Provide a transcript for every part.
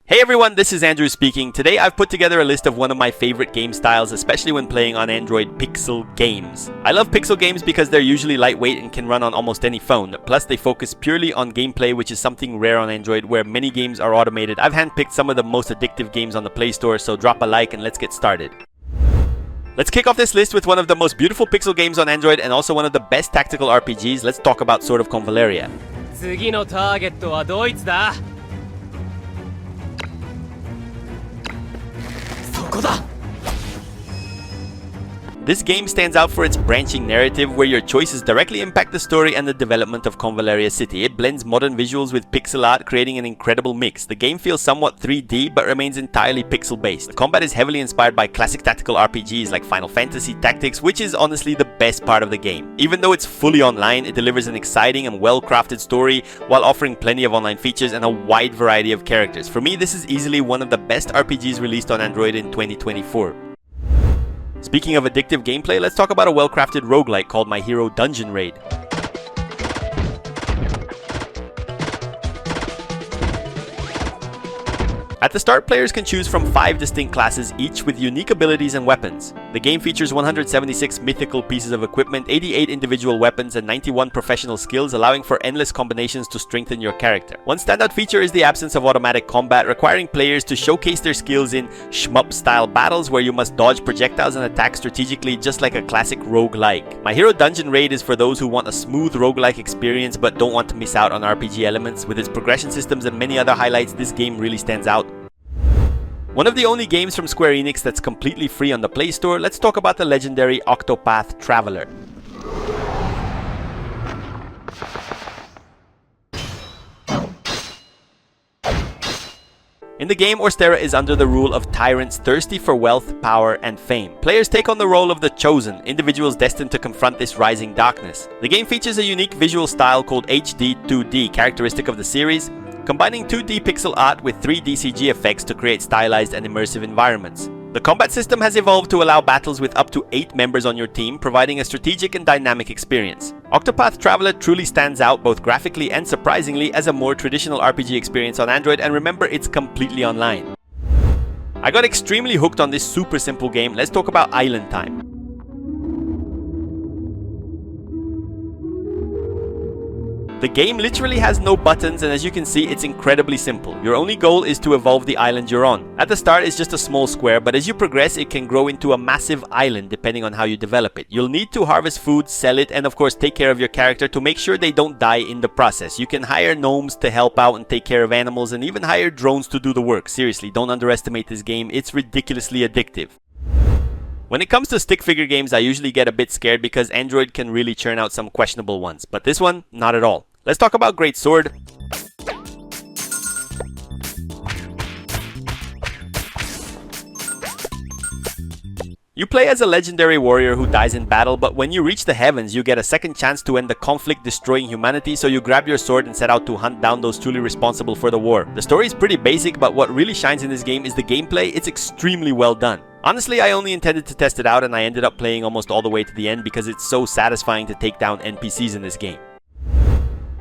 Hey everyone, this is Andrew speaking. Today I've put together a list of one of my favorite game styles, especially when playing on Android pixel games. I love pixel games because they're usually lightweight and can run on almost any phone. Plus they focus purely on gameplay, which is something rare on Android where many games are automated. I've handpicked some of the most addictive games on the Playstore, so drop a like and let's get started. Let's kick off this list with one of the most beautiful pixel games on Android and also one of the best tactical RPGs. Let's talk about Sword of CONVALLARIA. 次のターゲットはドイツだ。そこだ。 This game stands out for its branching narrative where your choices directly impact the story and the development of Convallaria City. It blends modern visuals with pixel art, creating an incredible mix. The game feels somewhat 3D but remains entirely pixel based. The combat is heavily inspired by classic tactical RPGs like Final Fantasy Tactics, which is honestly the best part of the game. Even though it's fully online, it delivers an exciting and well-crafted story while offering plenty of online features and a wide variety of characters. For me, this is easily one of the best RPGs released on Android in 2024. Speaking of addictive gameplay, let's talk about a well-crafted roguelike called My Hero Dungeon Raid. At the start, players can choose from 5 distinct classes, each with unique abilities and weapons. The game features 176 mythical pieces of equipment, 88 individual weapons, and 91 professional skills, allowing for endless combinations to strengthen your character. One standout feature is the absence of automatic combat, requiring players to showcase their skills in shmup-style battles where you must dodge projectiles and attack strategically just like a classic roguelike. My Hero Dungeon Raid is for those who want a smooth roguelike experience but don't want to miss out on RPG elements. With its progression systems and many other highlights, this game really stands out. One of the only games from Square Enix that's completely free on the Play Store, let's talk about the legendary OCTOPATH Traveler. In the game, Orstera is under the rule of tyrants thirsty for wealth, power, and fame. Players take on the role of the Chosen, individuals destined to confront this rising darkness. The game features a unique visual style called HD 2D, characteristic of the series, combining 2D pixel art with 3D CG effects to create stylized and immersive environments. The combat system has evolved to allow battles with up to 8 members on your team, providing a strategic and dynamic experience. OCTOPATH Traveler truly stands out both graphically and surprisingly as a more traditional RPG experience on Android, and remember, it's completely online. I got extremely hooked on this super simple game. Let's talk about Island Time. The game literally has no buttons, and as you can see, it's incredibly simple. Your only goal is to evolve the island you're on. At the start, it's just a small square, but as you progress, it can grow into a massive island depending on how you develop it. You'll need to harvest food, sell it, and of course take care of your character to make sure they don't die in the process. You can hire gnomes to help out and take care of animals, and even hire drones to do the work. Seriously, don't underestimate this game. It's ridiculously addictive. When it comes to stick figure games, I usually get a bit scared because Android can really churn out some questionable ones, but this one, not at all. Let's talk about Great Sword. You play as a legendary warrior who dies in battle, but when you reach the heavens, you get a second chance to end the conflict destroying humanity, so you grab your sword and set out to hunt down those truly responsible for the war. The story is pretty basic, but what really shines in this game is the gameplay. It's extremely well done. Honestly, I only intended to test it out and I ended up playing almost all the way to the end because it's so satisfying to take down NPCs in this game.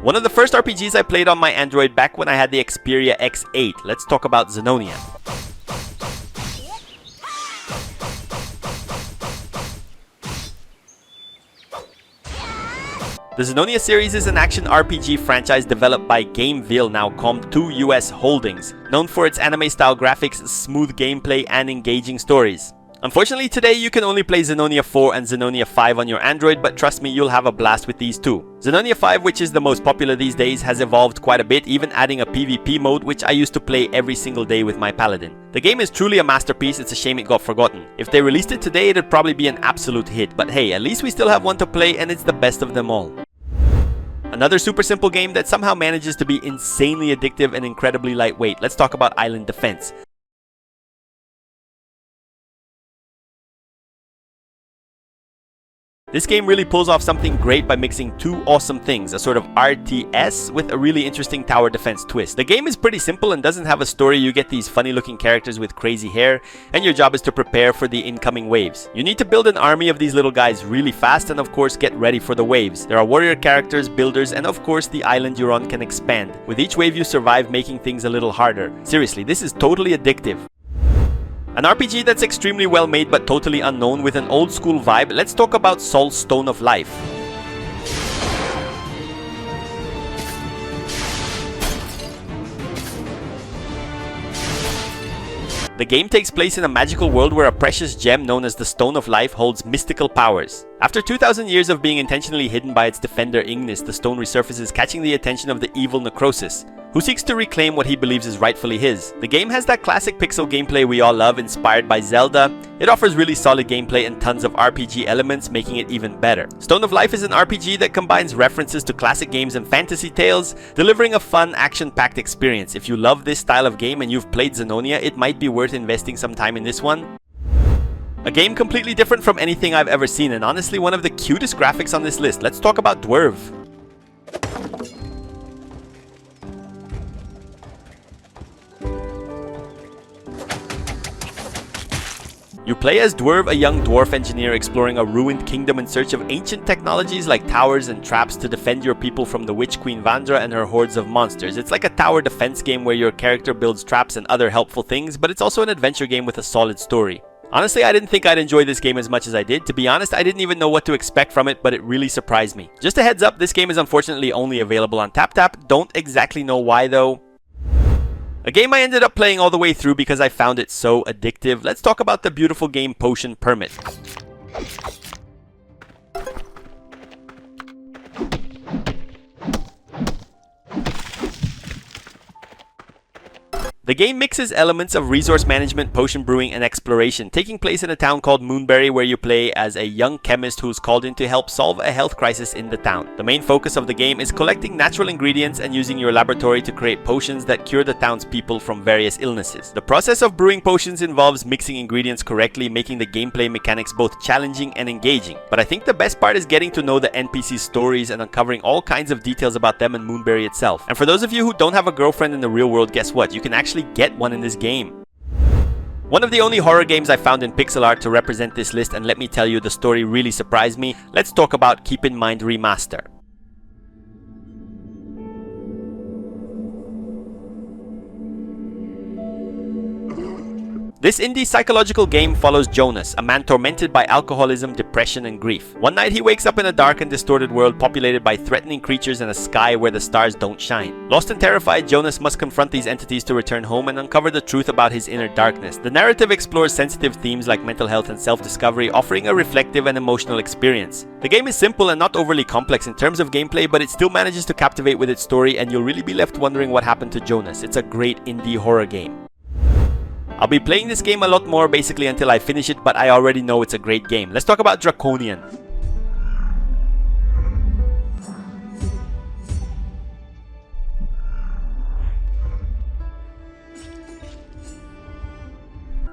One of the first RPGs I played on my Android back when I had the Xperia X8. Let's talk about ZENONIA. The ZENONIA series is an action RPG franchise developed by Gameville, now Com2 US Holdings, known for its anime-style graphics, smooth gameplay, and engaging stories. Unfortunately, today you can only play ZENONIA 4 and ZENONIA 5 on your Android, but trust me, you'll have a blast with these too. ZENONIA 5, which is the most popular these days, has evolved quite a bit, even adding a PvP mode, which I used to play every single day with my paladin. The game is truly a masterpiece. It's a shame it got forgotten. If they released it today, it'd probably be an absolute hit, but hey, at least we still have one to play, and it's the best of them all. Another super simple game that somehow manages to be insanely addictive and incredibly lightweight. Let's talk about Island Defense. This game really pulls off something great by mixing two awesome things, a sort of RTS with a really interesting tower defense twist. The game is pretty simple and doesn't have a story. You get these funny looking characters with crazy hair, and your job is to prepare for the incoming waves. You need to build an army of these little guys really fast and of course get ready for the waves. There are warrior characters, builders, and of course the island you're on can expand. With each wave you survive, making things a little harder. Seriously, this is totally addictive. An RPG that's extremely well made but totally unknown with an old school vibe, let's talk about Sol's Stone of Life. The game takes place in a magical world where a precious gem known as the Stone of Life holds mystical powers. After 2,000 years of being intentionally hidden by its defender Ignis, the stone resurfaces, catching the attention of the evil Necrosis, who seeks to reclaim what he believes is rightfully his. The game has that classic pixel gameplay we all love, inspired by Zelda. It offers really solid gameplay and tons of RPG elements, making it even better. Stone of Life is an RPG that combines references to classic games and fantasy tales, delivering a fun, action-packed experience. If you love this style of game and you've played Zenonia, it might be worth investing some time in this one. A game completely different from anything I've ever seen, and honestly one of the cutest graphics on this list. Let's talk about DWERVE. You play as DWERVE, a young dwarf engineer exploring a ruined kingdom in search of ancient technologies like towers and traps to defend your people from the witch queen Vandra and her hordes of monsters. It's like a tower defense game where your character builds traps and other helpful things, but it's also an adventure game with a solid story. Honestly, I didn't think I'd enjoy this game as much as I did. To be honest, I didn't even know what to expect from it, but it really surprised me. Just a heads up, this game is unfortunately only available on TapTap. Don't exactly know why though. A game I ended up playing all the way through because I found it so addictive. Let's talk about the beautiful game Potion Permit. The game mixes elements of resource management, potion brewing, and exploration, taking place in a town called Moonberry where you play as a young chemist who's called in to help solve a health crisis in the town. The main focus of the game is collecting natural ingredients and using your laboratory to create potions that cure the town's people from various illnesses. The process of brewing potions involves mixing ingredients correctly, making the gameplay mechanics both challenging and engaging. But I think the best part is getting to know the NPC stories and uncovering all kinds of details about them and Moonberry itself. And for those of you who don't have a girlfriend in the real world, guess what? You can actually get one in this game. One of the only horror games I found in pixel art to represent this list, and let me tell you, the story really surprised me. Let's talk about Keep in Mind Remaster. This indie psychological game follows Jonas, a man tormented by alcoholism, depression, and grief. One night he wakes up in a dark and distorted world populated by threatening creatures and a sky where the stars don't shine. Lost and terrified, Jonas must confront these entities to return home and uncover the truth about his inner darkness. The narrative explores sensitive themes like mental health and self-discovery, offering a reflective and emotional experience. The game is simple and not overly complex in terms of gameplay, but it still manages to captivate with its story, and you'll really be left wondering what happened to Jonas. It's a great indie horror game. I'll be playing this game a lot more basically until I finish it, but I already know it's a great game. Let's talk about Draconian.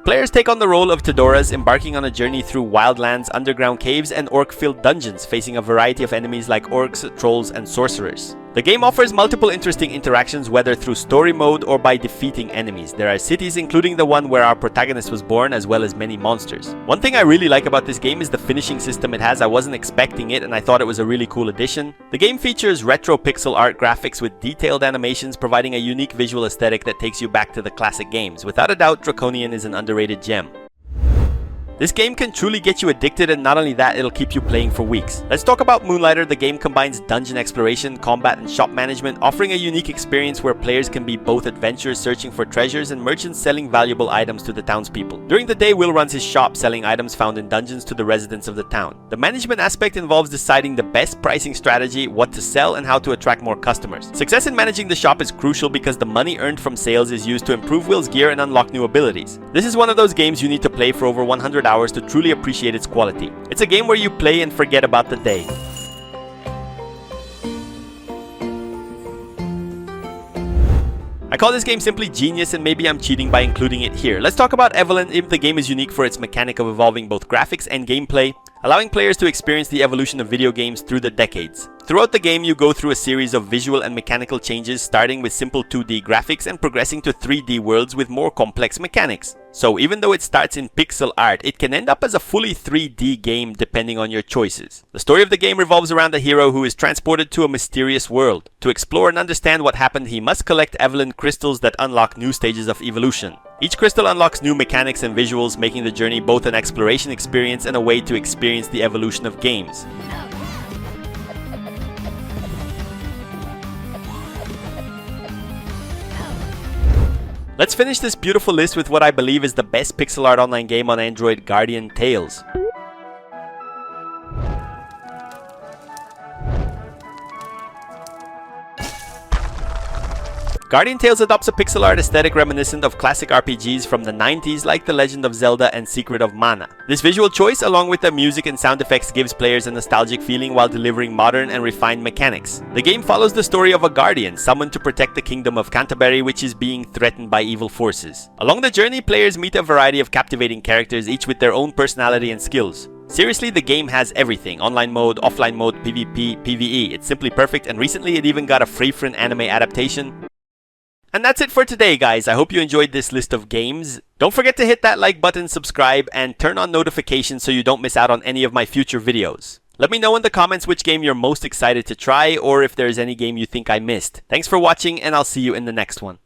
Players take on the role of Tedoras, embarking on a journey through wildlands, underground caves, and orc-filled dungeons, facing a variety of enemies like orcs, trolls, and sorcerers. The game offers multiple interesting interactions, whether through story mode or by defeating enemies. There are cities, including the one where our protagonist was born, as well as many monsters. One thing I really like about this game is the finishing system it has. I wasn't expecting it, and I thought it was a really cool addition. The game features retro pixel art graphics with detailed animations, providing a unique visual aesthetic that takes you back to the classic games. Without a doubt, Draconian is an underrated gem. This game can truly get you addicted, and not only that, it'll keep you playing for weeks. Let's talk about Moonlighter. The game combines dungeon exploration, combat, and shop management, offering a unique experience where players can be both adventurers searching for treasures and merchants selling valuable items to the townspeople. During the day, Will runs his shop, selling items found in dungeons to the residents of the town. The management aspect involves deciding the best pricing strategy, what to sell, and how to attract more customers. Success in managing the shop is crucial because the money earned from sales is used to improve Will's gear and unlock new abilities. This is one of those games you need to play for over 100 hours to truly appreciate its quality. It's a game where you play and forget about the day. I call this game simply genius, and maybe I'm cheating by including it here. Let's talk about EVOLAND. The game is unique for its mechanic of evolving both graphics and gameplay. allowing players to experience the evolution of video games through the decades. Throughout the game, you go through a series of visual and mechanical changes, starting with simple 2D graphics and progressing to 3D worlds with more complex mechanics. So even though it starts in pixel art, it can end up as a fully 3D game depending on your choices. The story of the game revolves around a hero who is transported to a mysterious world. To explore and understand what happened, he must collect EVOLAND crystals that unlock new stages of evolution. Each crystal unlocks new mechanics and visuals, making the journey both an exploration experience and a way to experience the evolution of games. Let's finish this beautiful list with what I believe is the best pixel art online game on Android, Guardian Tales. Guardian Tales adopts a pixel art aesthetic reminiscent of classic RPGs from the 90s like The Legend of Zelda and Secret of Mana. This visual choice, along with the music and sound effects, gives players a nostalgic feeling while delivering modern and refined mechanics. The game follows the story of a guardian summoned to protect the kingdom of Canterbury, which is being threatened by evil forces. Along the journey, players meet a variety of captivating characters, each with their own personality and skills. Seriously, the game has everything: online mode, offline mode, PvP, PvE. It's simply perfect, and recently it even got a free for an anime adaptation. And that's it for today, guys. I hope you enjoyed this list of games. Don't forget to hit that like button, subscribe, and turn on notifications so you don't miss out on any of my future videos. Let me know in the comments which game you're most excited to try, or if there's any game you think I missed. Thanks for watching, and I'll see you in the next one.